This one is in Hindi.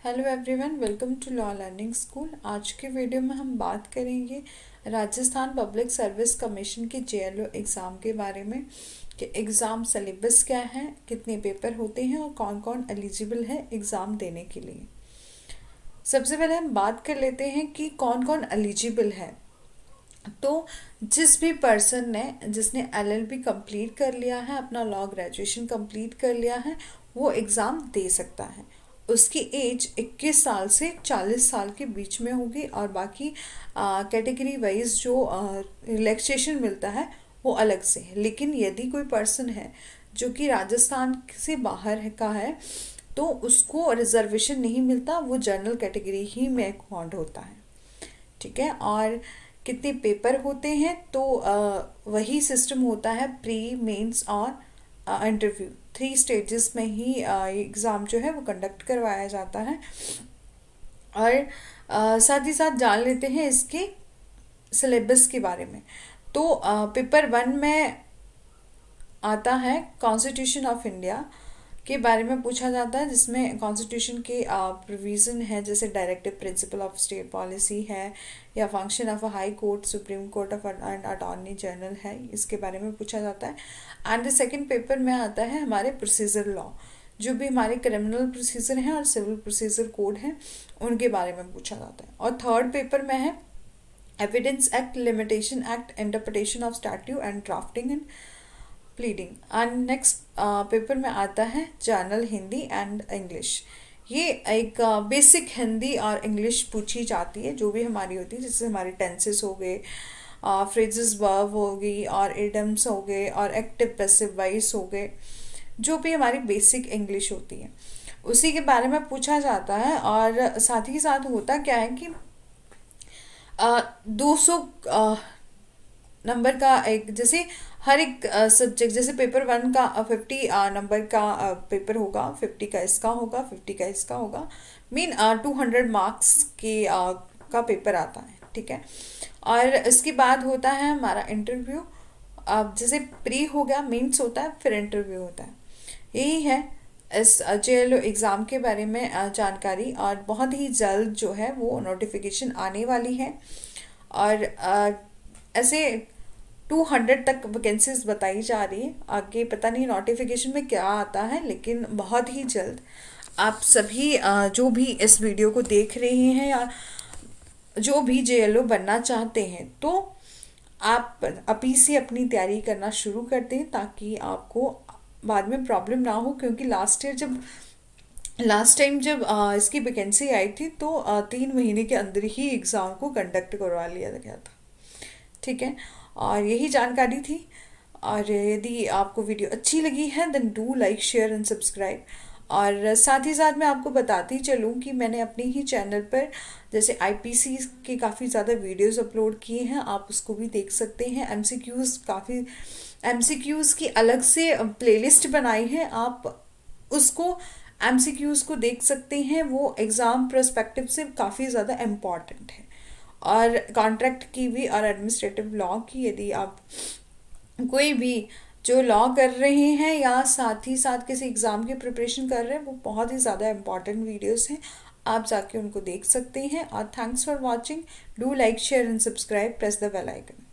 Hello everyone, welcome to law learning school. आज के वीडियो में हम बात करेंगे राजस्थान पब्लिक सर्विस कमीशन के जेएलओ एग्ज़ाम के बारे में कि एग्ज़ाम सिलेबस क्या है, कितने पेपर होते हैं और कौन कौन एलिजिबल है एग्ज़ाम देने के लिए। सबसे पहले हम बात कर लेते हैं कि कौन कौन एलिजिबल है। तो जिस भी पर्सन ने जिसने एलएलबी कंप्लीट कर लिया है, अपना लॉ ग्रेजुएशन कंप्लीट कर लिया है, वो एग्ज़ाम दे सकता है। उसकी एज 21 साल से 40 साल के बीच में होगी और बाकी कैटेगरी वाइज जो रिलैक्सेशन मिलता है वो अलग से है। लेकिन यदि कोई पर्सन है जो कि राजस्थान से बाहर का है तो उसको रिजर्वेशन नहीं मिलता, वो जनरल कैटेगरी ही में काउंट होता है। ठीक है। और कितने पेपर होते हैं तो वही सिस्टम होता है, प्री, मेंस और इंटरव्यू। 3 स्टेजेस में ही एग्ज़ाम जो है वो कंडक्ट करवाया जाता है। और साथ ही साथ जान लेते हैं इसके सिलेबस के बारे में। तो पेपर 1 में आता है कॉन्स्टिट्यूशन ऑफ इंडिया के बारे में पूछा जाता है, जिसमें कॉन्स्टिट्यूशन के प्रोविज़न है, जैसे directive principle of state policy है या function of a high court, supreme court of and attorney general है, इसके बारे में पूछा जाता है। एंड सेकंड पेपर में आता है हमारे प्रोसीजर लॉ, जो भी हमारे क्रिमिनल प्रोसीजर हैं और सिविल प्रोसीजर कोड हैं उनके बारे में पूछा जाता है। और थर्ड पेपर में है evidence act, limitation act, interpretation of statute and drafting and pleading. And next paper में आता है जर्नल हिंदी एंड इंग्लिश। ये एक बेसिक हिंदी और इंग्लिश पूछी जाती है, जो भी हमारी होती है, जैसे हमारे टेंसेस हो गए, फ्रेजेस, वर्ब हो गई और इडम्स हो गए और एक्टिव पैसिव वॉइस हो गए, जो भी हमारी बेसिक इंग्लिश होती है उसी के बारे में पूछा जाता है। और साथ ही साथ होता क्या है कि 200 नंबर का एक, जैसे हर एक सब्जेक्ट, जैसे पेपर 1 का 50 नंबर का पेपर होगा, 50 का इसका होगा, 50 का इसका होगा, मीन 200 मार्क्स के का पेपर आता है। ठीक है। और इसके बाद होता है हमारा इंटरव्यू। अब जैसे प्री हो गया, मेंस होता है, फिर इंटरव्यू होता है। यही है इस जेएलओ एग्ज़ाम के बारे में जानकारी। और बहुत ही जल्द जो है वो नोटिफिकेशन आने वाली है। और ऐसे 200 तक वैकेंसीज बताई जा रही है। आगे पता नहीं नोटिफिकेशन में क्या आता है, लेकिन बहुत ही जल्द आप सभी जो भी इस वीडियो को देख रहे हैं या जो भी जेएलओ बनना चाहते हैं, तो आप अभी से अपनी तैयारी करना शुरू कर दें, ताकि आपको बाद में प्रॉब्लम ना हो। क्योंकि लास्ट टाइम जब इसकी वैकेंसी आई थी तो 3 महीने के अंदर ही एग्ज़ाम को कंडक्ट करवा लिया गया था। ठीक है। और यही जानकारी थी। और यदि आपको वीडियो अच्छी लगी है then do like, share and subscribe. और साथ ही साथ मैं आपको बताती चलूँ कि मैंने अपने ही चैनल पर जैसे आईपीसी के काफ़ी ज़्यादा वीडियोस अपलोड किए हैं, आप उसको भी देख सकते हैं। एमसीक्यूज़ की अलग से प्लेलिस्ट बनाई है, आप उसको एमसीक्यूज़ को देख सकते हैं। वो एग्ज़ाम पर्सपेक्टिव से काफ़ी ज़्यादा इम्पॉर्टेंट है। और कॉन्ट्रैक्ट की भी और एडमिनिस्ट्रेटिव लॉ की, यदि आप कोई भी जो लॉ कर रहे हैं या साथ ही साथ किसी एग्ज़ाम की प्रिपरेशन कर रहे हैं, वो बहुत ही ज़्यादा इम्पॉर्टेंट वीडियोस हैं, आप जाके उनको देख सकते हैं। और thanks for watching. Do like, share and subscribe, press the bell icon.